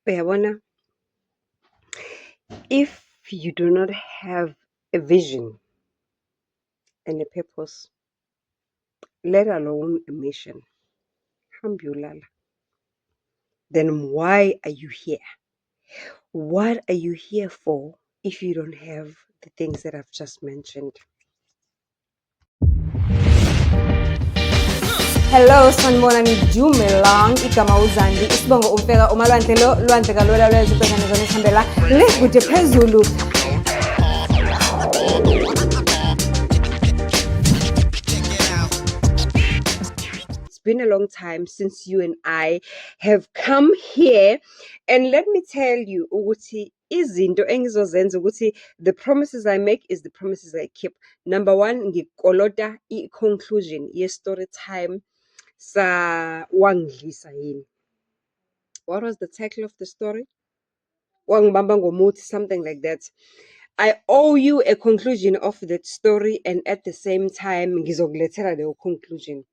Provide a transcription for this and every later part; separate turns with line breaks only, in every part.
Uyabona, if you do not have a vision and a purpose, let alone a mission, hambi ulala, then why are you here? What are you here for if you don't have the things that I've just mentioned?
Hello, sanibonani Dumelang, igama uZandi, isibongo umfeka umalwandle lo lwandle kalula lwezibhekane zona sihambela le kude phezulu.
It's been a long time since you and I have come here, and let me tell you ukuthi izinto engizozenza ukuthi the promises I make is the promises I keep. Number one, ngikolota i-conclusion ye-story time sa wangidlisa yini. What was the title of the story? Wangibamba ngomuthi, something like that. I owe you a conclusion of that story, and at the same time ngizokulethela leyo conclusion.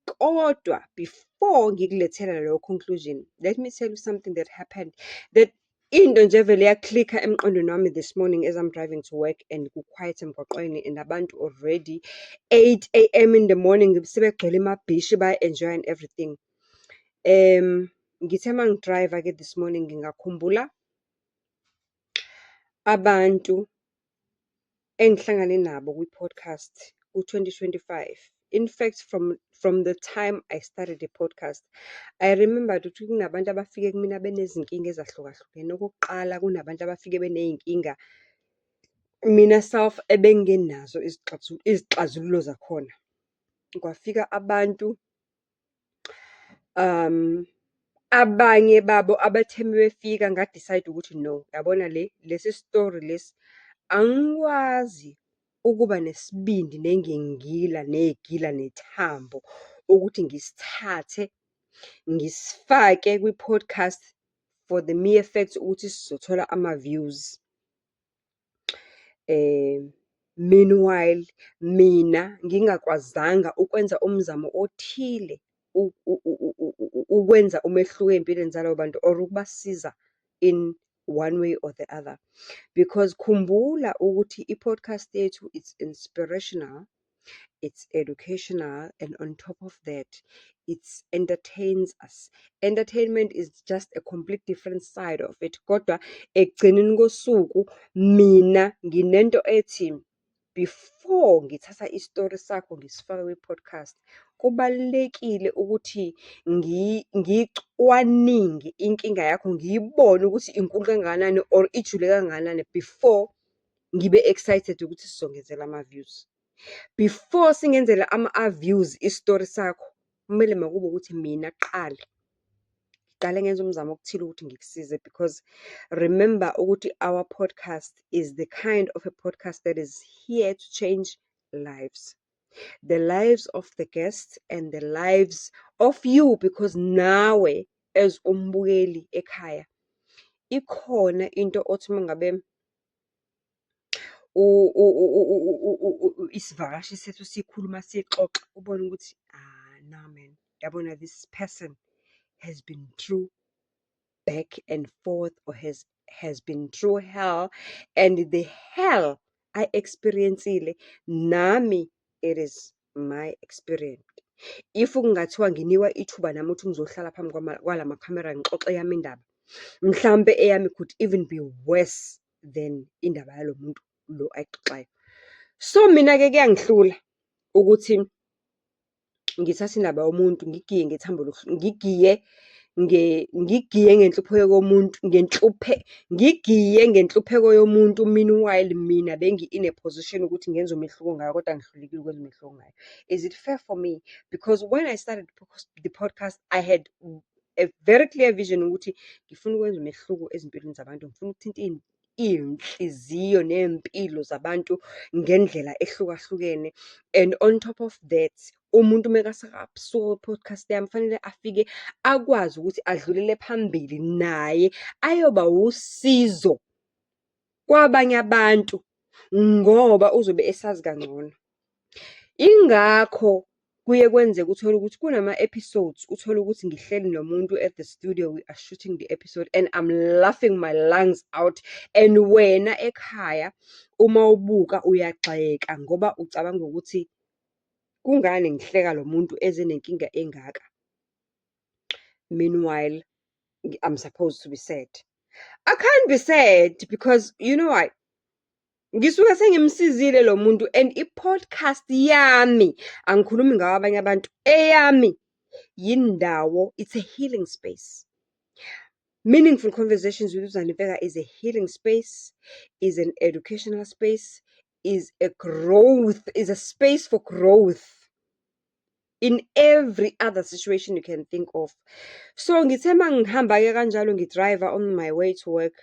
Kodwa before ngikulethela leyo conclusion, let me tell you something that happened. That into nje vele yaklikha emqondweni wami this morning as I'm driving to work and kuquiet emgwaqweni and abantu already 8 a.m. in the morning sebegcwele emabhishi baya-enjoy and everything. Ngithe mangidrayiva-ke this morning ngingakhumbula abantu engihlangane nabo kwi-podcast ku-2025. In fact, from the time I started the podcast, I remembered ukuthi kunabantu abafike kumina benezinkinga ezahlukahlukene. Okokuqala, kunabantu abafike beney'nkinga mina self ebengenazo izixazululo zakhona. Kwafika abantu abanye babo abathe befika nga-decide ukuthi no, yabona lesi story lesi angikwazi ukuba nesibindi negila nethambo ukuthi ngisithathe ngisifake kwi-podcast for the mere fact ukuthi sizothola ama-views. Meanwhile, mina ngingakwazanga ukwenza umzamo othile ukwenza umehluko ey'mpilweni zalabo bantu or ukubasiza in one way or the other. Because khumbula ukuthi i-podcast yethu it's inspirational, it's educational, and on top of that, it entertains us. Entertainment is just a complete different side of it. Kodwa ekugcineni kosuku mina nginento ethi before ngithatha isitori sakho ngisifaka kwi-podcast, kubalulekile ukuthi ngicwaninge inkinga yakho, ngiyibone ukuthi inkulu kangakanani or ijule kangakanani before ngibe excited ukuthi sizongenzela ama-views. Before singenzela ama-views isitori sakho, kumele makube ukuthi mina kuqala ngiqale ngenze umzamo okuthile ukuthi ngikusize, because remember ukuthi our podcast is the kind of a podcast that is here to change lives. The lives of the guests and the lives of you, because nawe as umbukeli ekhaya ikhona into othi mangabe isivakashi sethu sikhuluma sixoxa ubone ukuthi nah man, yabona this person has been through back and forth or has been through hell, and the hell I experiencile nami it is my experience. If kungathiwa nginiwa ithuba nami ukuthi ngizohlala phambi kwala makhamera ngixoxe yami indaba, mhlambe eyami could even be worse than indaba yalo muntu lo ayixoxayo. So mina-ke kuyangihlula ukuthi ngithathe indaba yomuntu ngigiye ngethambo ngigiye ngenhlupheko yomuntu ngigiye ngenhlupheko yomuntu, meanwhile mina bengi-in a position ukuthi ngenze umehluko ngayo kodwa ngihlulekile ukwenza umehluko ngayo. Is it fair for me? Because when I started the podcast, I had a very clear vision ukuthi ngifuna ukwenza umehluko ezimpilweni zabantu, ngifuna ukuthinta iy'nhliziyo ney'mpilo zabantu ngendlela ehlukahlukene. And on top of that, umuntu mekasuka kwi-podcast yami fanele afike akwazi ukuthi adlulele phambili naye ayoba usizo kwabanye abantu ngoba uzobe esazi kangcono. Ingakho kuye kwenzeka uthole ukuthi kunama-episodes uthole ukuthi ngihleli nomuntu at the studio, we are shooting the episode and I'm laughing my lungs out, and wena ekhaya uma ubuka uyagxeka ngoba ucabanga ukuthi kungani ngihleka lo muntu eze nenkinga engaka. Meanwhile, I'm supposed to be sad. I can't be sad because you know what? Ngisuke sengimsizile lo muntu, and i-podcast yami, angikhulumi ngawo abanye abantu, eyami yindawo, it's a healing space. Meaningful Conversations with Uzani Vega is a healing space, is an educational space, is a space for growth in every other situation you can think of. So ngithe mangihamba-ke kanjalo ngidriver on my way to work,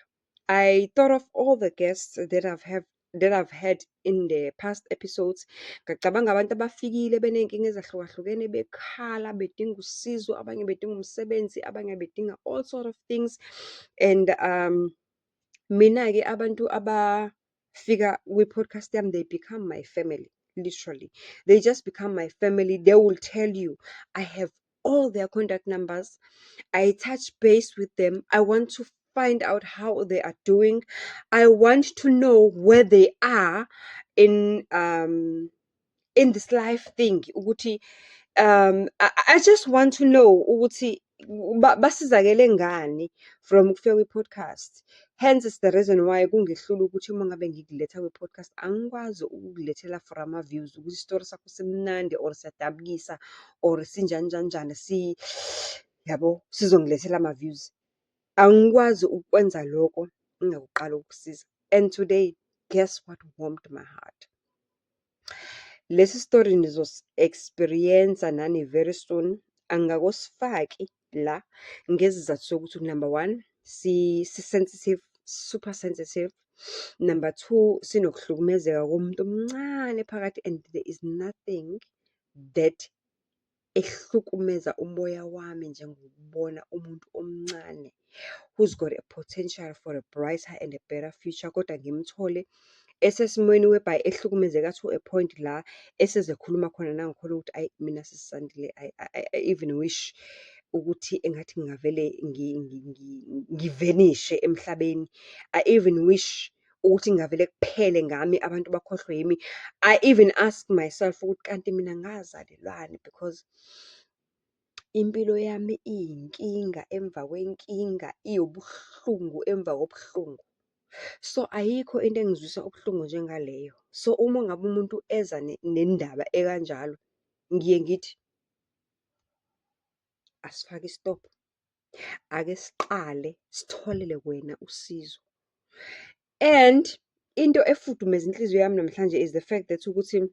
I thought of all the guests that I've had in the past episodes. Ngacabanga abantu abafikile beney'nkinga ezahlukahlukene, bekhala, bedinga usizo, abanye bedinga umsebenzi, abanye bedinga all sort of things. And mina-ke abantu abafika kwi-podcast yami, they become my family, literally. They just become my family. They will tell you, I have all their contact numbers. I touch base with them. I want to find out how they are doing. I want to know where they are in this life thing. Ukuthi I just want to know ukuthi basizakele ngani from ukufika kwi-podcast. Hence is the reason why kungehlula ukuthi uma ngabe ngikuletha kwi-podcast angikwazi ukukulethela for ama-views ukuthi isitori sakho simnandi or siyadabukisa or sinjani njani njani yabo sizongilethela ama-views. Angikwazi ukwenza lokho ngingakuqala ukukusiza. And today, guess what warmed my heart? Lesi story nizosi-experience nani very soon. Angakosifaki la ngezizathu sokuthi number one, si-sensitive, super sensitive. Number two, sinokuhlukumezeka komuntu omncane phakathi, and there is nothing that ehlukumeza umoya wami njengokubona umuntu omncane who's got a potential for a brighter and a better future, kodwa ngimthole esesimweni whereby ehlukumezeka to a point la esezekhuluma khona nangikhona ukuthi ayi mina sisandile, I even wish ukuthi engathi ngingavele ngivenishe emhlabeni. I even wish ukuthi ngingavele kuphele ngami, abantu bakhohlwe yimi. I even ask myself ukuthi kanti mina ngazalelwani, because impilo yami iyinkinga emva kwenkinga, iyobuhlungu emva kobuhlungu. So ayikho into engizwisa ubuhlungu njengaleyo. So uma ngabe umuntu eza nendaba ekanjalo, ngiye ngithi asifake istop, ake siqale sitholele wena usizo. And into efudumeza inhliziyo yami namhlanje is the fact that ukuthi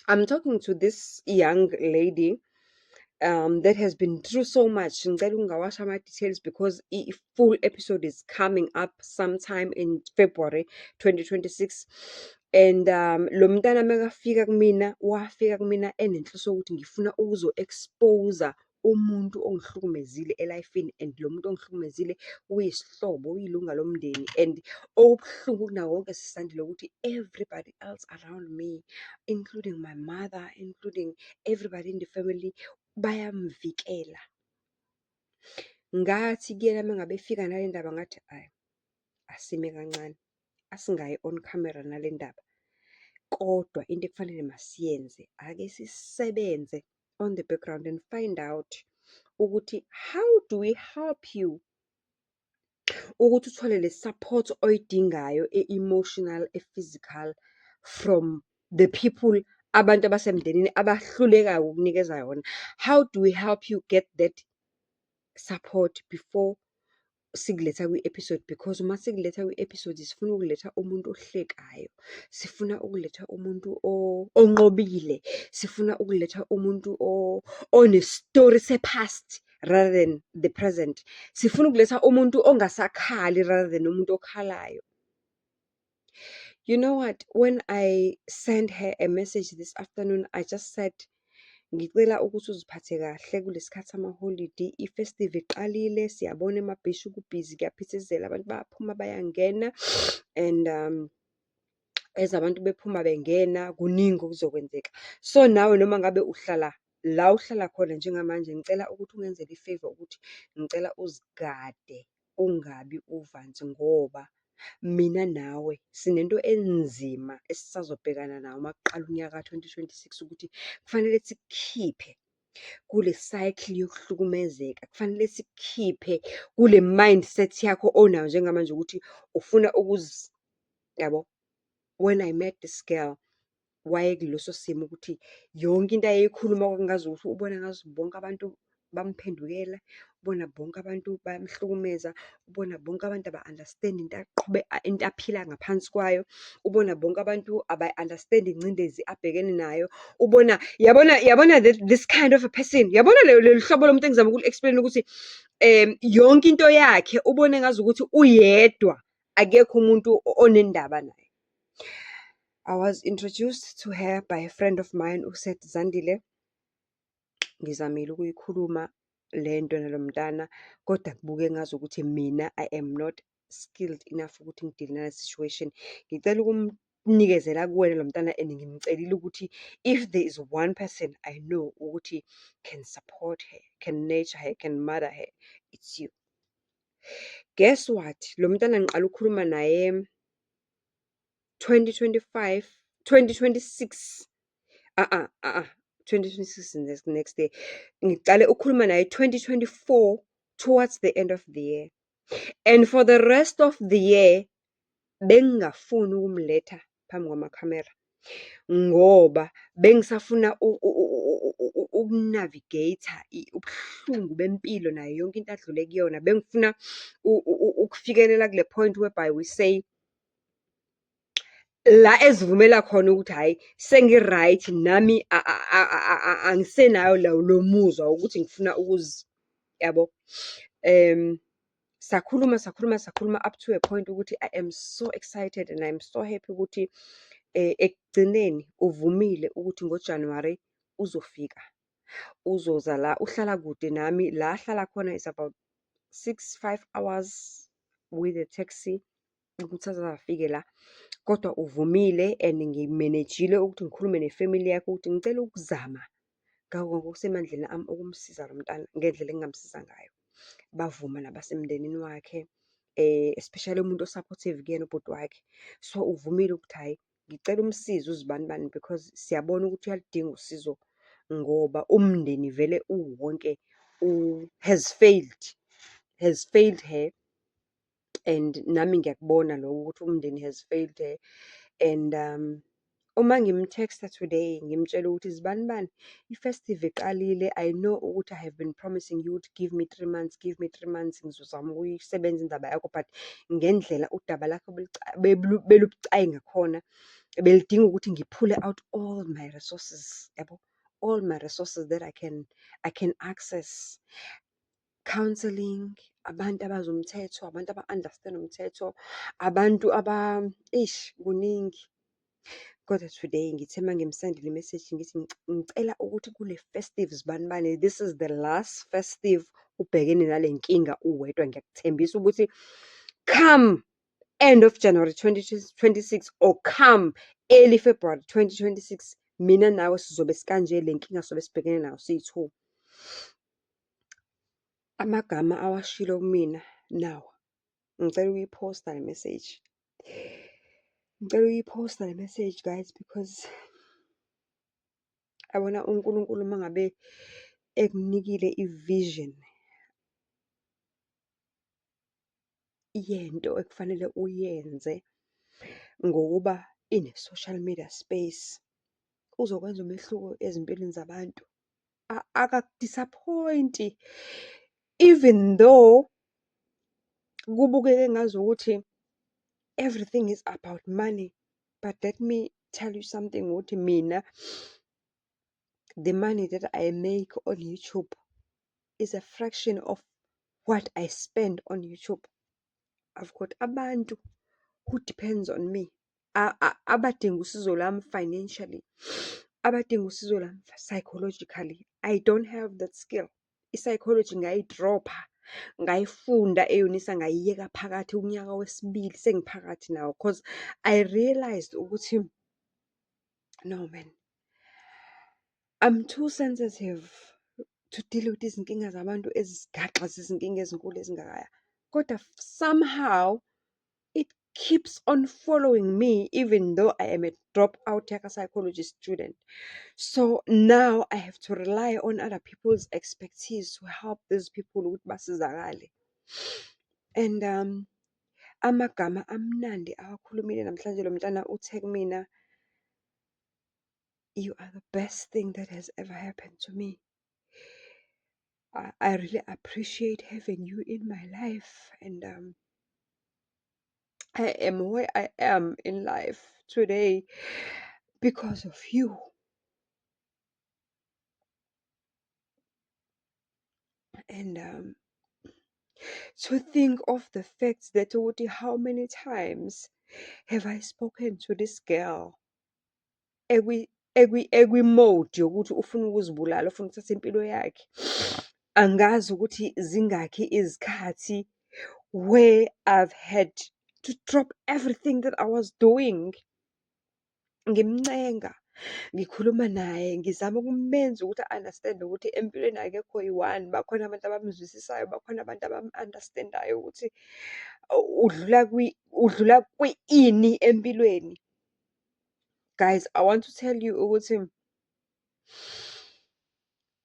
I'm talking to this young lady that has been through so much. Ngicela ungawasha ama-details because i-full episode is coming up sometime in February 2026. And lo mntana makafika kumina, wafika kumina enenhloso yokuthi ngifuna ukuzo-expose umuntu ongihlukumezile elifini, and lo muntu ongihlukumezile uyisihlobo, uyilunga lomndeni. And okubuhlungu kunako konke sisandile ukuthi everybody else around me, including my mother, including everybody in the family, bayamvikela. Ngathi kuyena mangabe efika nale ndaba ngathi ayi asime kancane, asingayi on camera nale ndaba, kodwa into ekufanele masiyenze ake sisebenze on the background and find out ukuthi how do we help you ukuthi uthole le support oyidingayo e-emotional, e-physical from the people, abantu abasemndenini abahlulekayo ukunikeza yona. How do we help you get that support before sikuletha kwi-episode? Because uma sikuletha kwi-episode sifuna ukuletha umuntu ohlekayo, sifuna ukuletha umuntu onqobile, sifuna ukuletha umuntu onestori se-past rather than the present. Sifuna ukuletha umuntu ongasakhali rather than umuntu okhalayo. You know what? When I sent her a message this afternoon, I just said, ngicela ukuthi uziphathe kahle kulesikhathi sama-holiday. I-festive iqalile, siyabona emabhishi kubhizi, kuyaphithizela, abantu bayaphuma bayangena. And as abantu bephuma bengena, kuningi okuzokwenzeka. So nawe noma ngabe uhlala la uhlala khona njengamanje ngicela ukuthi ungenzele i-favour ukuthi ngicela uzigade ungabi uvanzi, ngoba mina nawe sinento enzima esisazobhekana nayo uma kuqala unyaka ka-2026 ukuthi kufanele sikukhiphe kule cycle yokuhlukumezeka. Kufanele sikukhiphe kule mindset yakho onayo njengamanje ukuthi ufuna yabo. When I met this girl, wayekuleso simo ukuthi yonke into ayeyikhuluma kwakungazukuthi ubona ngathi bonke abantu bamphendukela, ubona bonke abantu bayamhlukumeza, ubona bonke abantu aba-understand into aphila ngaphansi kwayo, ubona bonke abantu aba-understand ingcindezi abhekene nayo, yabona this kind of a person, yabona lolu hlobo lomuntu engizama ukulu-explain ukuthi yonke into yakhe ubone ngazukuthi uyedwa, akekho umuntu onendaba naye. I was introduced to her by a friend of mine who said, Zandile, ngizamile ukuyikhuluma lento nalo mntana, kodwa kubuke ngazukuthi mina I am not skilled enough ukuthi ngidile nale situation. Ngicela ukumnikezela kuwena lo mntana and ngimcelile ukuthi if there is one person I know ukuthi can support her, can nurture her, can mother her, it's you. Guess what? Lo mntana ngiqala ukukhuluma naye 2026. 2026 is the next day. Ngiqale ukukhuluma naye 2024 towards the end of the year. And for the rest of the year, bengingafuni ukumletha phambi kwamakhamera ngoba bengisafuna ukunavigate ubuhlungu bempilo nayo yonke into adlule kuyona. Bengifuna ukufikelela kule point whereby we say la ezivumela khona ukuthi hayi sengi-right nami angisenayo lo muzwa ukuthi ngifuna yabo. Sakhuluma up to a point ukuthi I am so excited and I am so happy ukuthi ekugcineni uvumile ukuthi ngoJanuary uzofika, uzoza la. Uhlala kude nami, la ahlala khona is about 5 hours with a taxi ukuthi azafike la, kodwa uvumile and ngimanejile ukuthi ngikhulume nefamily yakho ukuthi ngicela ukuzama ngako ngokusemandleni ami ukumsiza lo mntana ngendlela engingamsiza ngayo. Bavuma nabasemndenini wakhe, especially umuntu o-supportive kuyena ubhuti wakhe. So uvumile ukuthi hayi ngicela umsize uzibanibani because siyabona ukuthi uyalidinga usizo ngoba umndeni vele uwonke has failed her. And nami ngiyakubona lokho ukuthi umndeni has failed her. And uma ngimtexta today ngimtshela ukuthi zibanibani i-festive iqalile, I know ukuthi I have been promising you to give me 3 months, ngizozama ukuyisebenza indaba yakho, but ngendlela udaba lakho belubucayi ngakhona belidinga ukuthi ngiphule out all my resources, yabo, all my resources that I can access. Counseling, abantu abazomthetho, abantu aba-understand umthetho, abantu kuningi. Kodwa today ngithe mangimsendela i-message ngithi ngicela ukuthi kule festive zibanibani, this is the last festive ubhekene nale nkinga uwedwa. Ngiyakuthembisa ukuthi come end of January 2026 or come early February 2026, mina nawe sizobe sikanje, le nkinga sobe sibhekene nayo siyi-2. Amagama awashilo kumina nawa. Ngicela ukuyiphosta le message. Ngicela ukuyiphosta le message guys, because yabona uNkulunkulu mangabe ekunikile i-vision yento ekufanele uyenze ngokuba ine-social media space, uzokwenza umehluko ezimpilweni zabantu. Akakudisappoint even though kubukeke ngazukuthi everything is about money, but let me tell you something ukuthi mina the money that I make on YouTube is a fraction of what I spend on YouTube. I've got abantu who depends on me, abadinga usizo lami financially, abadinga usizo lami psychologically. I don't have that skill. I-psychology ngayidropha, ngayifunda e-UNISA, ngayiyeka phakathi unyaka wesibili sengiphakathi nawo, because I realized ukuthi no man, I'm too sensitive to deal with izinkinga zabantu ezisigaxa zizinkinga ezinkulu ezingakaya. Kodwa somehow it keeps on following me even though I am a dropout psychology student. So now I have to rely on other people's expertise to help these people ukuthi basizakale. And amagama amnandi awakhulumile namhlanje lo mntana uthe kumina, you are the best thing that has ever happened to me. I really appreciate having you in my life, and I am where I am in life today because of you. And to think of the fact that ukuthi how many times have I spoken to this girl ekwi-mode yokuthi ufuna ukuzibulala, ufuna ukuthatha impilo yakhe. Angazi ukuthi zingakhi izikhathi where I've had to drop everything that I was doing. Ngimncenga, ngikhuluma naye, ngizama ukumenza ukuthi a-understand ukuthi empilweni akekho yi-one. Bakhona abantu abamzwisisayo, bakhona abantu abam-understand-ayo ukuthi udlula kwi-ini empilweni. Guys, I want to tell you ukuthi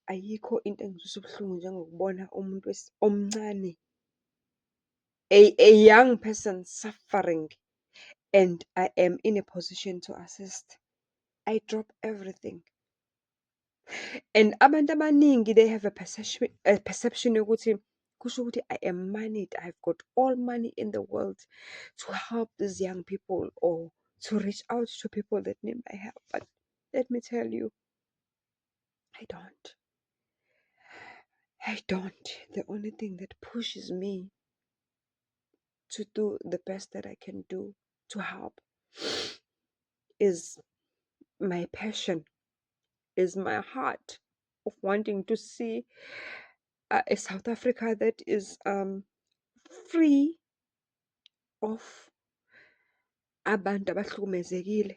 ayikho into engizwisa ubuhlungu njengokubona umuntu omncane, a young person suffering, and I am in a position to assist. I drop everything. And abantu abaningi, they have a perception yokuthi kusho ukuthi I am moneyed, I've got all money in the world to help these young people or to reach out to people that need my help. But let me tell you, I don't. The only thing that pushes me to do the best that I can do to help is my passion, is my heart of wanting to see a South Africa that is free of abantu abahlukumezekile.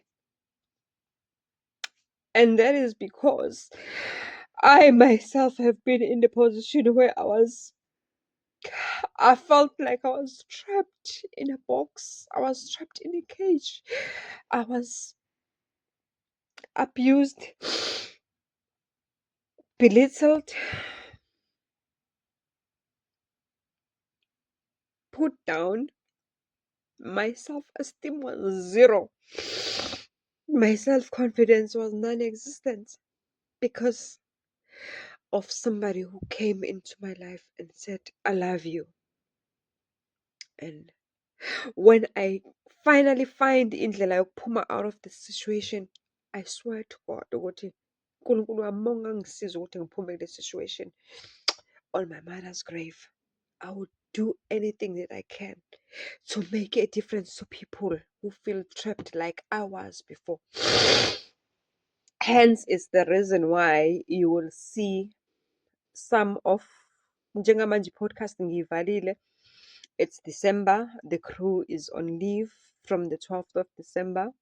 And that is because I myself have been in the position where I felt like I was trapped in a box. I was trapped in a cage. I was abused, belittled, put down. My self-esteem was zero. My self-confidence was non-existent because of somebody who came into my life and said, I love you. And when I finally find indlela yokuphuma out of this situation, I swear to God ukuthi uNkulunkulu wami uma ungangisiza ukuthi ngiphume kule situation, on my mother's grave, I would do anything that I can to make a difference to people who feel trapped like I was before. Hence is the reason why you will see some of njengamanje podcast ngiyivalile. It's December. The crew is on leave from the 12th of December.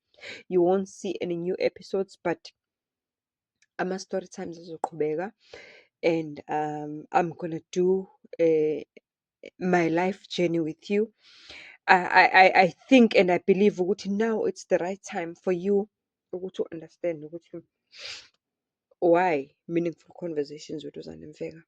You won't see any new episodes, but ama-story times azoqhubeka, and I'm gonna do my life journey with you. I think and I believe ukuthi now it's the right time for you to understand ukuthi why meaningful conversations with Uzane Mfeka.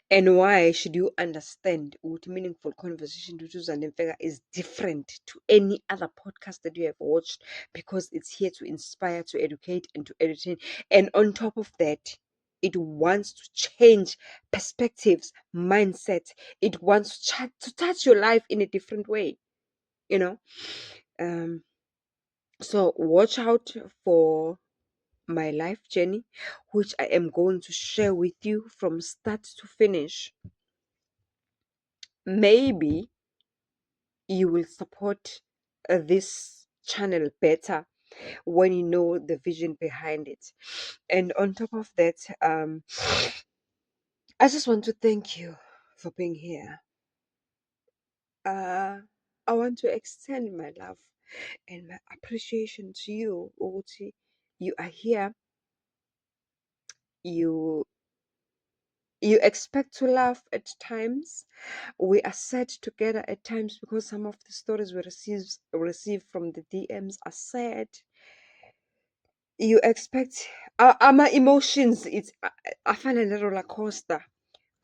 And why should you understand what meaningful conversation with Uzane Mfeka is different to any other podcast that you have watched, because it's here to inspire, to educate, and to entertain. And on top of that, it wants to change perspectives, mindset. It wants to touch your life in a different way, you know. So watch out for my life journey, which I am going to share with you from start to finish. Maybe you will support this channel better when you know the vision behind it. And on top of that, I just want to thank you for being here. I want to extend my love and my appreciation to you, Uti. You are here you expect to laugh at times. We are sad together at times because some of the stories we receive from the DMs are sad. You expect our emotions, it's afana ne-roller coaster.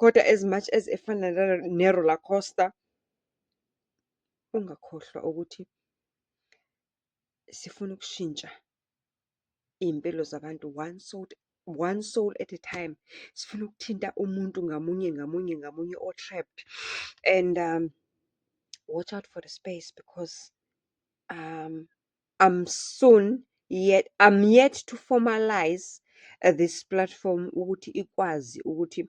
Kodwa as much as efana ne-roller coaster, ungakhohlwa ukuthi sifuna ukushintsha iy'mpilo zabantu, one soul at a time. Sifuna ukuthinta umuntu ngamunye ngamunye ngamunye o-trapped. And watch out for the space, because I'm yet to formalize this platform ukuthi ikwazi ukuthi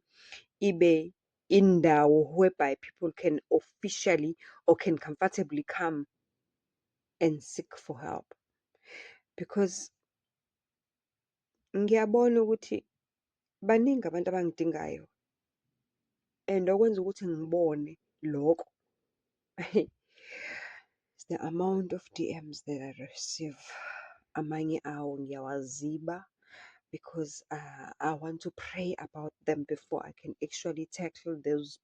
ibe indawo whereby people can officially or can comfortably come and seek for help. Because ngiyabona ukuthi baningi abantu abangidingayo, and okwenza ukuthi ngibone lokho is the amount of DMs that I receive. Amanye awo ngiyawaziba because I want to pray about them before I can actually tackle those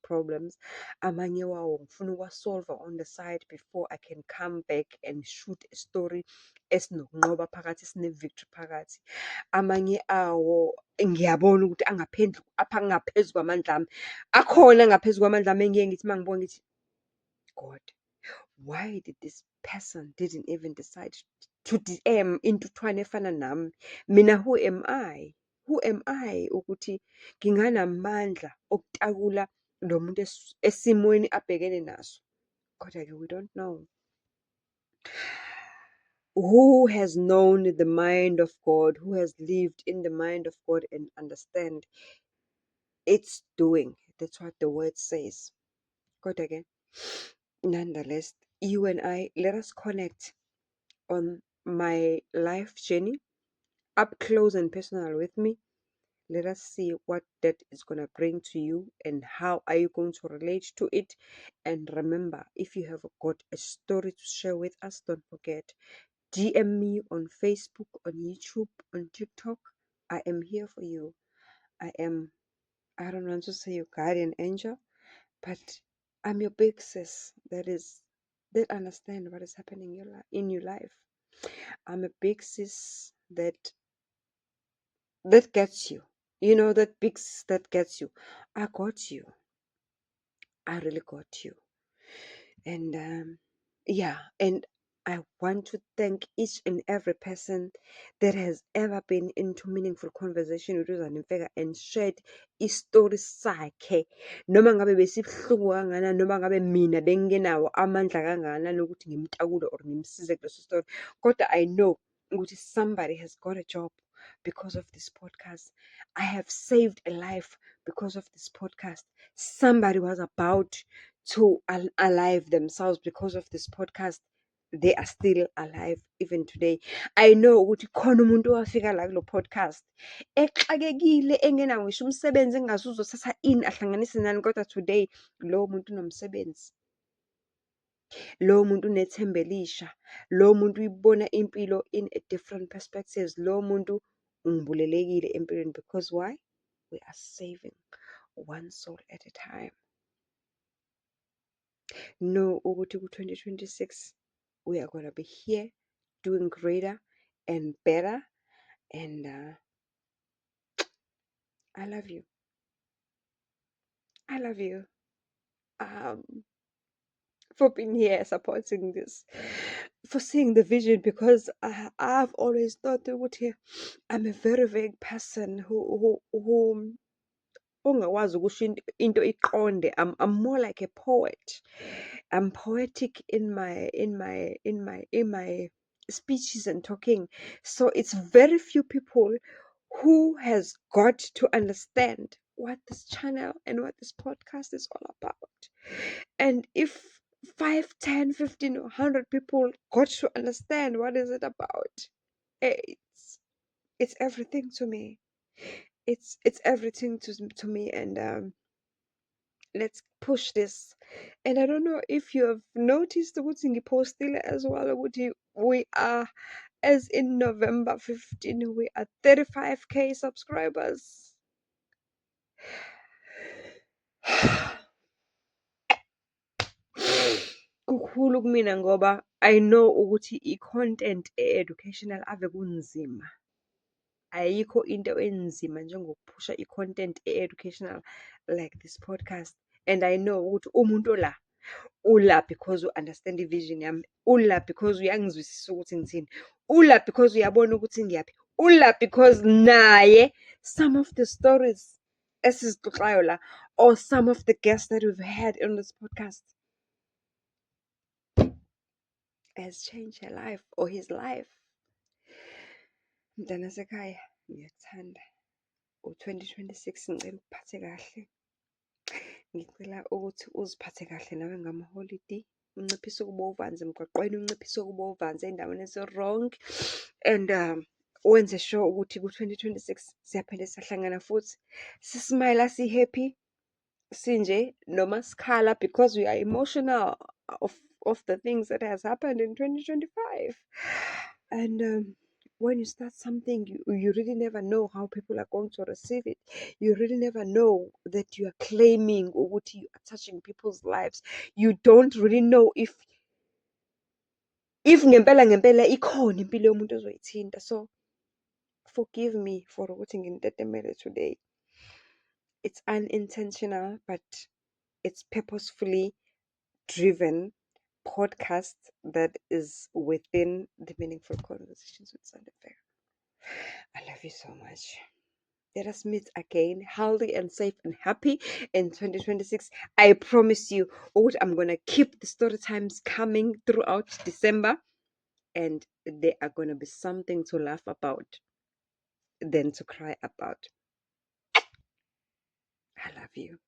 problems. Amanye wawo ngifuna ukuwasolva on the side before I can come back and shoot a story esinokunqoba phakathi, esine-victory phakathi. Amanye awo ngiyabona ukuthi apha ngaphezu kwamandla ami, akhona ngaphezu kwamandla ami engiye ngithi uma ngibona ngithi, God, why did this person didn't even decide to DM intuthwane efana nami? Mina, who am I ukuthi nginganamandla okutakula lo muntu esimweni abhekene naso? Kodwa-ke we don't know. Who has known the mind of God, who has lived in the mind of God and understand its doing? That's what the word says. Kodwa-ke, nonetheless, you and I, let us connect on my life journey, up close and personal with me. Let us see what that is going to bring to you and how are you going to relate to it. And remember, if you have got a story to share with us, don't forget, DM me on Facebook, on YouTube, on TikTok. I am here for you. I don't want to say your guardian angel, but I'm your big sis that understand what is happening in your life. I'm a big sis that gets you. You know, that big sis that gets you. I got you. I really got you. And yeah, and I want to thank each and every person that has ever been into meaningful conversation with Uzane Mfeka and shared istori sakhe. Noma ngabe besibuhlungu kangakanani, noma ngabe mina bengenawo amandla kangakanani ukuthi ngimtakule or ngimsize kuleso story. Kodwa I know ukuthi somebody has got a job because of this podcast. I have saved a life because of this podcast. Somebody was about to alive themselves because of this podcast. They are still alive even today. I know ukuthi khona umuntu owafika la kulo podcast exakekile, engenawo ngisho umsebenzi, engaze uzothatha ini ahlanganise nani, kodwa today lowo muntu unomsebenzi, lowo muntu unethemba elisha, lowo muntu uyibona impilo in a different perspectives, lowo muntu ungibulelekile empilweni. Because why? We are saving one soul at a time. Know ukuthi ku-2026 we are gonna be here doing greater and better. And I love you. I love you for being here, supporting this, for seeing the vision, because I've always thought that I'm a very vague person who ongakwazi ukusho into iqonde. I'm more like a poet. I'm poetic in my speeches and talking. So it's very few people who has got to understand what this channel and what this podcast is all about. And if 5, 10, 15, or 100 people got to understand what is it about, it's everything to me. It's everything to me. And let's push this. And I don't know if you have noticed ukuthi ngipostile as well ukuthi we are as in November 15 we are 35k subscribers. Kukhulu kumina ngoba I know ukuthi i-content e-educational ave kunzima. Ayikho into enzima njengokuphusha i-content e-educational like this podcast. And I know ukuthi umuntu ula because u-understand i-vision yami, ula because uyangizwisisa ukuthi ngithini, ula because uyabona ukuthi ngiyaphi, ula because naye some of the stories esizixoxayo la, or some of the guests that we've had on this podcast has changed her life or his life. Mntana sekhaya, ngiyakuthanda. U-2026 ngicela ukuphathe kahle. Ngicela ukuthi uziphathe kahle nawe ngamaholidi, unciphise ukuba uvanzi emgwaqweni, unciphise ukuba uvanzi ey'ndaweni ezi-wrong, and wenze sure ukuthi ku-2026 siyaphinde siyahlangana futhi, sismayila, si-happy, sinje noma sikhala because we are emotional of the things that has happened in 2025. And when you start something, you really never know how people are going to receive it. You really never know that you are claiming ukuthi you are touching people's lives. You don't really know if ngempela ikhona impilo yomuntu ozoyithinta. So forgive me for ukuthi ngintetemele today. It's unintentional, but it's purposefully driven podcast that is within the Meaningful Conversations with Sande Fair. I love you so much. Let us meet again, healthy and safe and happy in 2026. I promise you, I'm going to keep the story times coming throughout December, and they are going to be something to laugh about than to cry about. I love you.